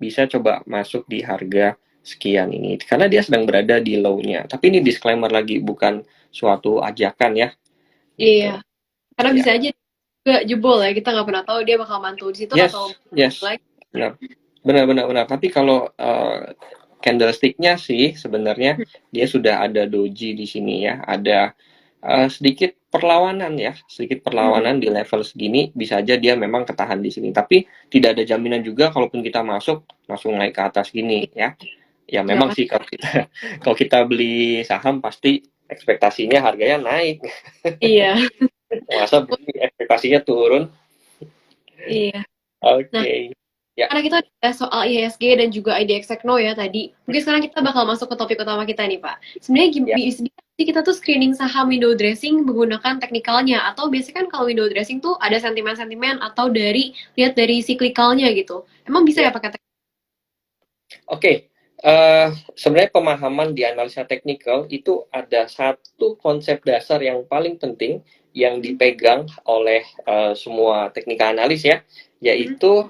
bisa coba masuk di harga sekian ini karena dia sedang berada di low-nya. Tapi ini disclaimer lagi, bukan suatu ajakan ya Iya, gitu. karena Ya. bisa aja juga jebol ya, kita nggak pernah tahu dia bakal mantul di situ atau Yes, yes. lagi. Benar. Benar benar benar. Tapi kalau candlestick-nya sih sebenarnya dia sudah ada doji di sini ya. Ada sedikit perlawanan ya, sedikit Hmm, perlawanan di level segini, bisa aja dia memang ketahan di sini. Tapi tidak ada jaminan juga kalaupun kita masuk langsung naik ke atas gini ya. Ya nggak memang pasti. sih kalau kita kalau kita beli saham pasti ekspektasinya harganya naik. Iya, Masa beli ekspektasinya turun? iya. Oke. Nah, Okay. Ya, karena kita udah bahas soal IHSG dan juga IDX Tekno ya tadi. Mungkin sekarang kita bakal masuk ke topik utama kita nih, Pak. Sebenarnya ya. bisa sih kita tuh screening saham window dressing menggunakan teknikalnya, atau biasanya kan kalau window dressing tuh ada sentimen-sentimen atau lihat dari siklikalnya gitu. Emang bisa ya Ya. pakai teknikal? Oke, sebenarnya pemahaman di analisa teknikal itu ada satu konsep dasar yang paling penting yang dipegang oleh semua teknikal analis ya, yaitu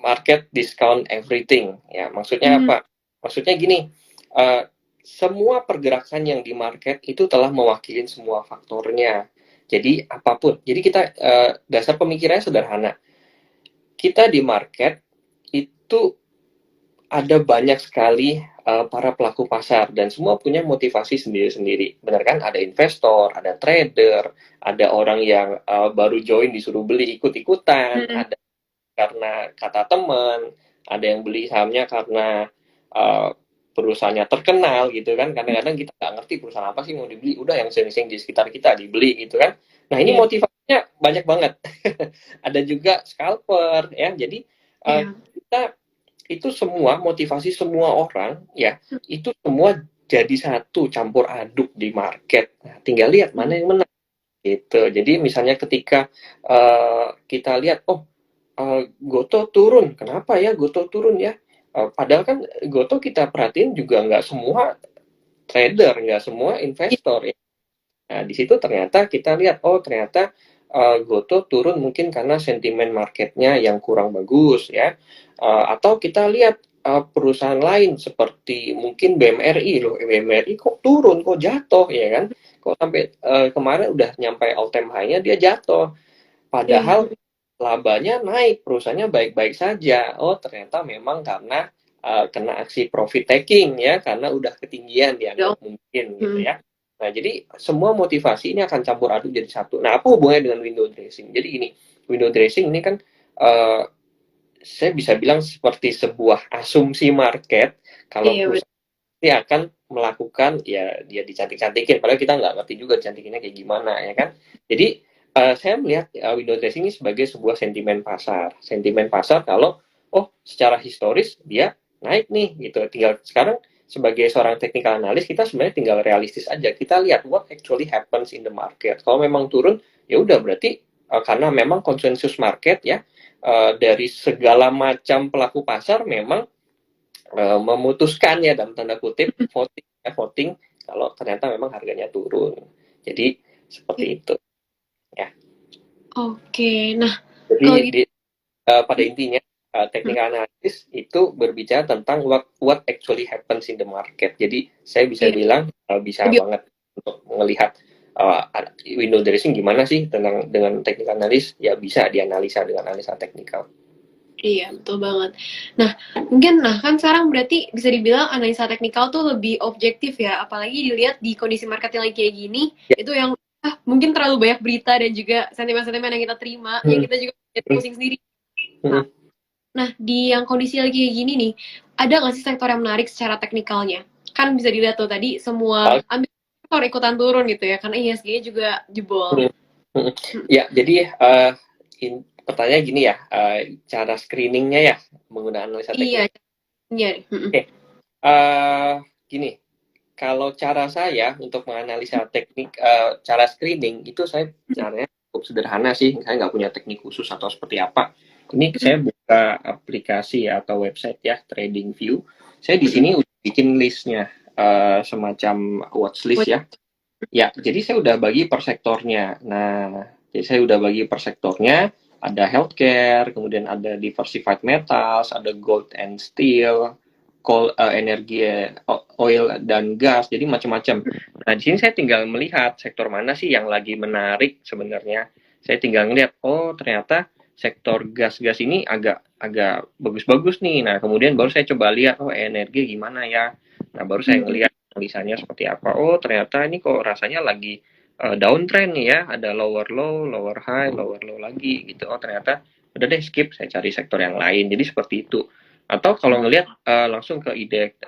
market discount everything. Ya, maksudnya Hmm, apa? Maksudnya gini, uh, semua pergerakan yang di market itu telah mewakili semua faktornya. Jadi apapun. Jadi kita dasar pemikirannya sederhana. Kita di market itu ada banyak sekali para pelaku pasar dan semua punya motivasi sendiri-sendiri. Benar kan? Ada investor, ada trader, ada orang yang baru join disuruh beli ikut-ikutan, hmm, ada karena kata teman, ada yang beli sahamnya karena uh, perusahaannya terkenal gitu kan. Kadang-kadang kita nggak ngerti perusahaan apa sih mau dibeli, udah yang sering-sering di sekitar kita dibeli gitu kan. Nah ini iya, motivasinya banyak banget. Ada juga scalper ya. Jadi iya. kita itu semua motivasi semua orang ya itu semua jadi satu campur aduk di market. Nah, tinggal lihat Hmm, mana yang menang gitu. Jadi misalnya ketika kita lihat oh Goto turun, kenapa ya Goto turun ya? Padahal kan Goto kita perhatiin juga nggak semua trader, nggak semua iya, investor ya. Nah, di situ ternyata kita lihat, oh ternyata Goto turun mungkin karena sentimen marketnya yang kurang bagus ya. Atau kita lihat perusahaan lain seperti mungkin BMRI loh, BMRI kok turun, kok jatuh ya kan? Kok sampai kemarin udah nyampe all time high-nya dia jatuh. iya. Padahal labanya naik, perusahaannya baik-baik saja. Oh, ternyata memang karena kena aksi profit taking ya, karena udah ketinggian Dong. dianggap mungkin gitu Hmm, ya. Nah, jadi semua motivasi ini akan campur aduk jadi satu. Nah, apa hubungannya dengan window dressing? Jadi ini, window dressing ini kan uh, saya bisa bilang seperti sebuah asumsi market kalau iya, perusahaan ini akan melakukan ya dia dicantik-cantikin padahal kita nggak ngerti juga dicantikinnya kayak gimana ya kan. Jadi saya melihat window dressing ini sebagai sebuah sentimen pasar kalau oh secara historis dia naik nih gitu. Tinggal sekarang sebagai seorang technical analyst kita sebenarnya tinggal realistis aja, kita lihat what actually happens in the market. Kalau memang turun ya udah berarti karena memang konsensus market ya dari segala macam pelaku pasar memang memutuskan ya dalam tanda kutip betul. voting ya, voting kalau ternyata memang harganya turun. Jadi seperti itu ya. Oke, nah Jadi kalau gitu, pada intinya technical analysis itu berbicara tentang what actually happens in the market. Jadi saya bisa iya, bilang bisa lebih. banget untuk melihat window dressing gimana sih tentang dengan technical analysis ya bisa dianalisa dengan analisa teknikal. Iya, betul banget. Nah, mungkin kan sekarang berarti bisa dibilang analisa teknikal tuh lebih objektif ya, apalagi dilihat di kondisi market yang lagi kayak gini, Ya. itu yang mungkin terlalu banyak berita dan juga sentimen-sentimen yang kita terima, yang Hmm, kita juga jadi hmm, pusing sendiri. Nah, hmm. nah, di yang kondisi lagi kayak gini nih, ada nggak sih sektor yang menarik secara teknikalnya? Kan bisa dilihat tuh tadi semua Oke. ambil sektor ikutan turun gitu ya, karena ISG juga jebol. Hmm, hmm. Hmm, Ya, jadi pertanyaan gini ya, cara screeningnya ya menggunakan analisa iya, teknik. iya. Hmm, Oke, gini, kalau cara saya untuk menganalisa teknik, cara screening itu saya caranya cukup sederhana sih. Saya nggak punya teknik khusus atau seperti apa. Ini hmm, saya buka aplikasi atau website ya, TradingView. Saya di hmm, sini udah bikin listnya, semacam watchlist hmm. ya. Ya, jadi saya udah bagi per sektornya. Nah, jadi saya udah bagi per sektornya. ada healthcare, kemudian ada diversified metals, ada gold and steel, coal, energi, oil dan gas, jadi macam-macam. Nah, di sini saya tinggal melihat sektor mana sih yang lagi menarik sebenarnya. Saya tinggal ngelihat, oh ternyata sektor gas-gas ini agak agak bagus-bagus nih. Nah, kemudian baru saya coba lihat, oh energi gimana ya. Nah, baru saya ngelihat misalnya seperti apa. Oh, ternyata ini kok rasanya lagi downtrend nih ya, ada lower low, lower high, lower low lagi gitu. Oh ternyata udah deh skip, saya cari sektor yang lain. Jadi seperti itu. Atau kalau ngelihat langsung ke ide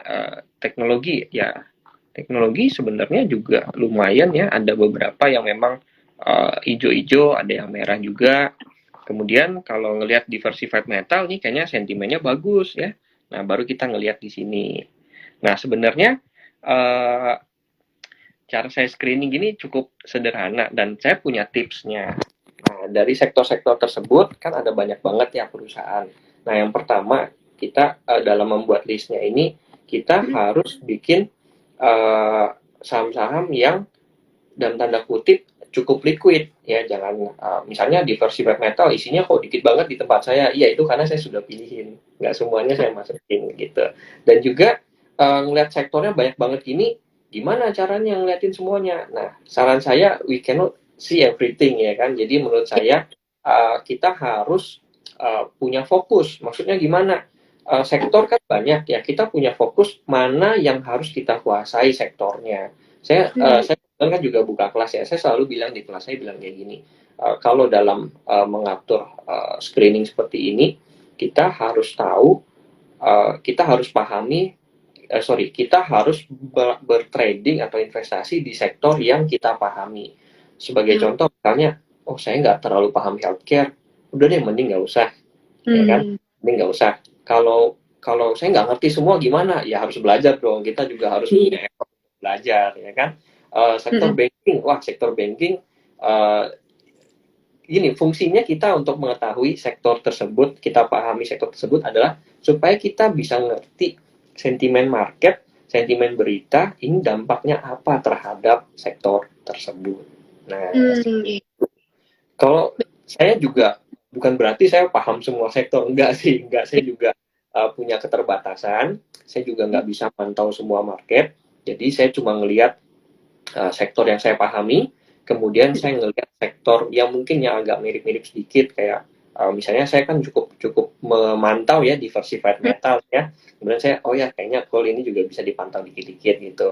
teknologi, ya teknologi sebenarnya juga lumayan ya. Ada beberapa yang memang hijau-hijau, ada yang merah juga. Kemudian kalau ngelihat diversified metal nih kayaknya sentimennya bagus ya. Nah baru kita ngelihat di sini. Nah sebenarnya uh, cara saya screening ini cukup sederhana dan saya punya tipsnya. Nah, dari sektor-sektor tersebut kan ada banyak banget ya perusahaan. Nah, yang pertama kita dalam membuat listnya ini kita harus bikin saham-saham yang dalam tanda kutip cukup liquid ya, jangan misalnya diversified metal isinya kok dikit banget di tempat saya. Iya itu karena saya sudah pilihin, nggak semuanya saya masukin gitu. Dan juga ngelihat sektornya banyak banget gini, gimana caranya ngeliatin semuanya? Nah saran saya we cannot see everything ya kan. Jadi menurut saya kita harus punya fokus. Maksudnya gimana? Sektor kan banyak ya, kita punya fokus mana yang harus kita kuasai sektornya. Saya kan juga buka kelas ya, saya selalu bilang di kelas saya bilang kayak gini, kalau dalam mengatur screening seperti ini, kita harus tahu, kita harus pahami, kita harus bertrading atau investasi di sektor yang kita pahami. Sebagai contoh, misalnya, oh saya nggak terlalu paham healthcare, udah deh mending nggak usah, ya kan? Mending nggak usah. Kalau kalau saya nggak ngerti semua gimana, ya harus belajar dong. Kita juga harus punya effort untuk belajar, ya kan? Sektor banking, wah sektor banking ini fungsinya kita untuk mengetahui sektor tersebut, kita pahami sektor tersebut adalah supaya kita bisa ngerti sentimen market, sentimen berita, ini dampaknya apa terhadap sektor tersebut. Nah, kalau saya juga bukan berarti saya paham semua sektor, enggak sih, enggak, saya juga punya keterbatasan, saya juga nggak bisa mantau semua market, jadi saya cuma ngelihat sektor yang saya pahami, kemudian saya ngelihat sektor yang mungkin yang agak mirip-mirip sedikit kayak misalnya saya kan cukup cukup memantau ya diversified metal ya, kemudian saya oh ya kayaknya gold ini juga bisa dipantau dikit-dikit gitu.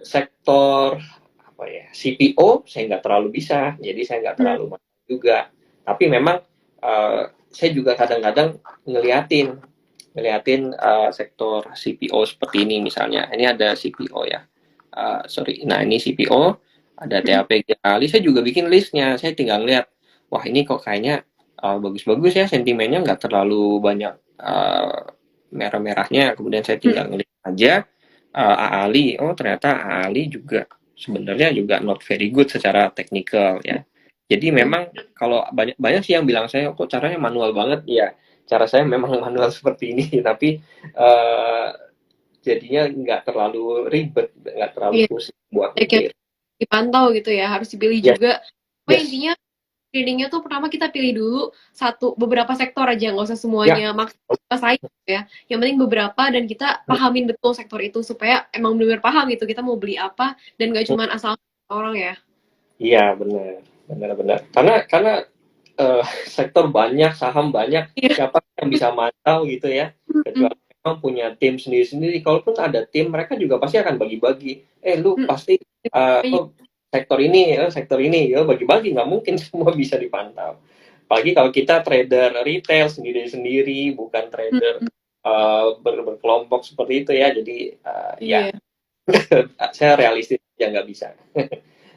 Sektor apa ya CPO saya nggak terlalu bisa, jadi saya nggak terlalu mantau juga, tapi memang saya juga kadang-kadang ngeliatin sektor CPO seperti ini misalnya, ini ada CPO ya. Nah ini CPO, ada TAPG kali, saya juga bikin listnya, saya tinggal lihat, wah ini kok kayaknya bagus-bagus ya, sentimennya nggak terlalu banyak merah-merahnya, kemudian saya tinggal ngeliat aja AALI, oh ternyata AALI juga sebenarnya juga not very good secara teknikal ya. Jadi memang kalau banyak sih yang bilang saya kok caranya manual banget, ya cara saya memang manual seperti ini, tapi jadinya nggak terlalu ribet, nggak terlalu pusing buat mikir. Dipantau gitu ya, harus dipilih juga. Intinya screeningnya tuh pertama kita pilih dulu beberapa sektor aja, nggak usah semuanya maksimal saing gitu ya. Yang penting beberapa dan kita pahamin betul sektor itu supaya emang benar-benar paham gitu kita mau beli apa dan nggak cuma asal orang ya. Iya benar. Karena sektor banyak, saham banyak, siapa yang bisa mantau gitu ya? Kecuali memang punya tim sendiri-sendiri. Kalaupun ada tim, mereka juga pasti akan bagi-bagi. Lu pasti sektor ini, ya bagi-bagi, nggak mungkin semua bisa dipantau. Apalagi kalau kita trader retail sendiri-sendiri, bukan trader berkelompok seperti itu ya. Jadi ya saya realistis ya nggak bisa.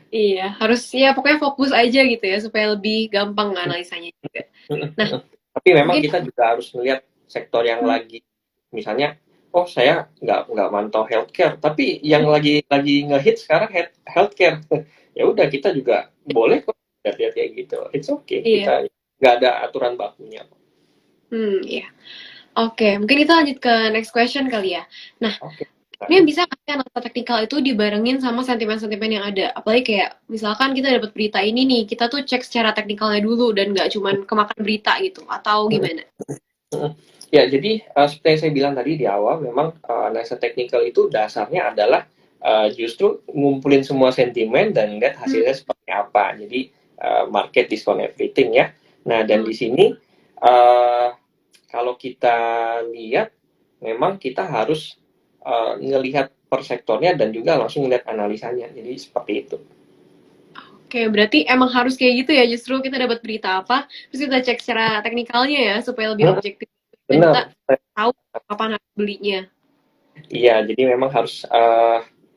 Iya, harus ya pokoknya fokus aja gitu ya supaya lebih gampang analisanya juga. Nah, tapi memang kita juga harus melihat sektor yang lagi, misalnya, oh saya nggak mantau healthcare, tapi yang lagi ngehit sekarang healthcare, ya udah kita juga boleh kok lihat kayak gitu, it's okay, kita nggak ada aturan bakunya. Iya. Oke, mungkin kita lanjut ke next question kali ya. Nah, Ini bisa nggak sih analisa teknikal itu dibarengin sama sentimen-sentimen yang ada? Apalagi kayak misalkan kita dapat berita ini nih, kita tuh cek secara teknikalnya dulu dan nggak cuman kemakan berita gitu, atau gimana? Ya, jadi seperti yang saya bilang tadi di awal, memang analisa teknikal itu dasarnya adalah justru ngumpulin semua sentimen dan lihat Hmm. hasilnya seperti apa. Jadi market discount everything ya. Nah, dan Hmm. di sini uh, kalau kita lihat, memang kita harus ngelihat per sektornya dan juga langsung lihat analisanya. Jadi seperti itu. Oke, berarti emang harus kayak gitu ya, justru kita dapat berita apa, terus kita cek secara teknikalnya ya, supaya lebih objektif dan kita Benar. tahu kapan harus belinya. Iya, jadi memang harus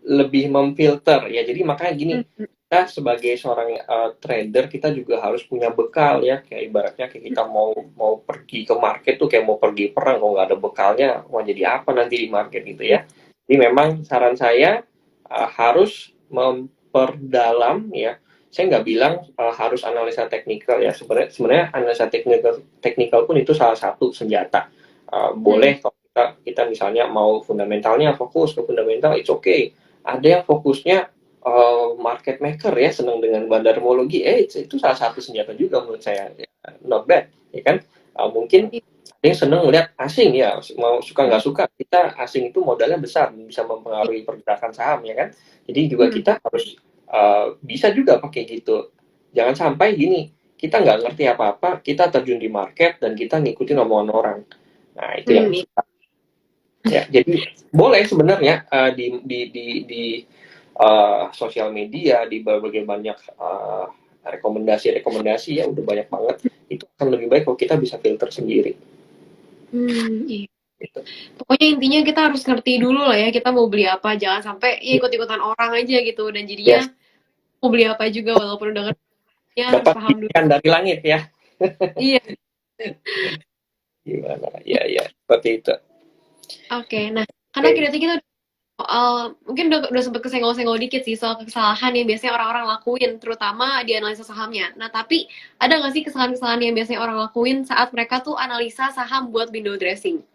lebih memfilter ya. Jadi makanya gini, Hmm. kita sebagai seorang trader, kita juga harus punya bekal ya. Kayak ibaratnya kayak kita mau mau pergi ke market tuh kayak mau pergi perang, kalau nggak ada bekalnya, mau jadi apa nanti di market gitu ya. Jadi memang saran saya harus memperdalam ya. Saya nggak bilang harus analisa teknikal ya. Sebenarnya analisa teknikal teknikal pun itu salah satu senjata. Hmm. Boleh kalau kita misalnya mau fundamentalnya, fokus ke fundamental, it's okay. Ada yang fokusnya market maker ya, senang dengan bandarmologi, itu salah satu senjata juga menurut saya, ya, not bad ya kan. Mungkin ada yang senang melihat asing ya, mau suka nggak suka, kita asing itu modalnya besar, bisa mempengaruhi pergerakan saham ya kan. Jadi juga Hmm. kita harus bisa juga pakai gitu. Jangan sampai gini, kita nggak ngerti apa-apa, kita terjun di market dan kita ngikutin omongan orang. Nah, itu yang Hmm. ya. Jadi boleh sebenarnya di sosial media, di berbagai banyak rekomendasi-rekomendasi ya udah banyak banget. Itu akan lebih baik kalau kita bisa filter sendiri. Hmm. Iya. Gitu. Pokoknya intinya kita harus ngerti dulu lah ya, kita mau beli apa, jangan sampai ya ikut-ikutan orang aja gitu, dan jadinya Yes, mau beli apa juga walaupun udah ngertinya harus dapat paham dulu. didikan dari langit ya. Iya. Gimana? Ya, ya, seperti itu. Oke, nah karena Oke. kita soal mungkin udah sempet kesenggol-senggol dikit sih soal kesalahan yang biasanya orang-orang lakuin, terutama di analisa sahamnya. Nah, tapi ada nggak sih kesalahan-kesalahan yang biasanya orang lakuin saat mereka tuh analisa saham buat window dressing?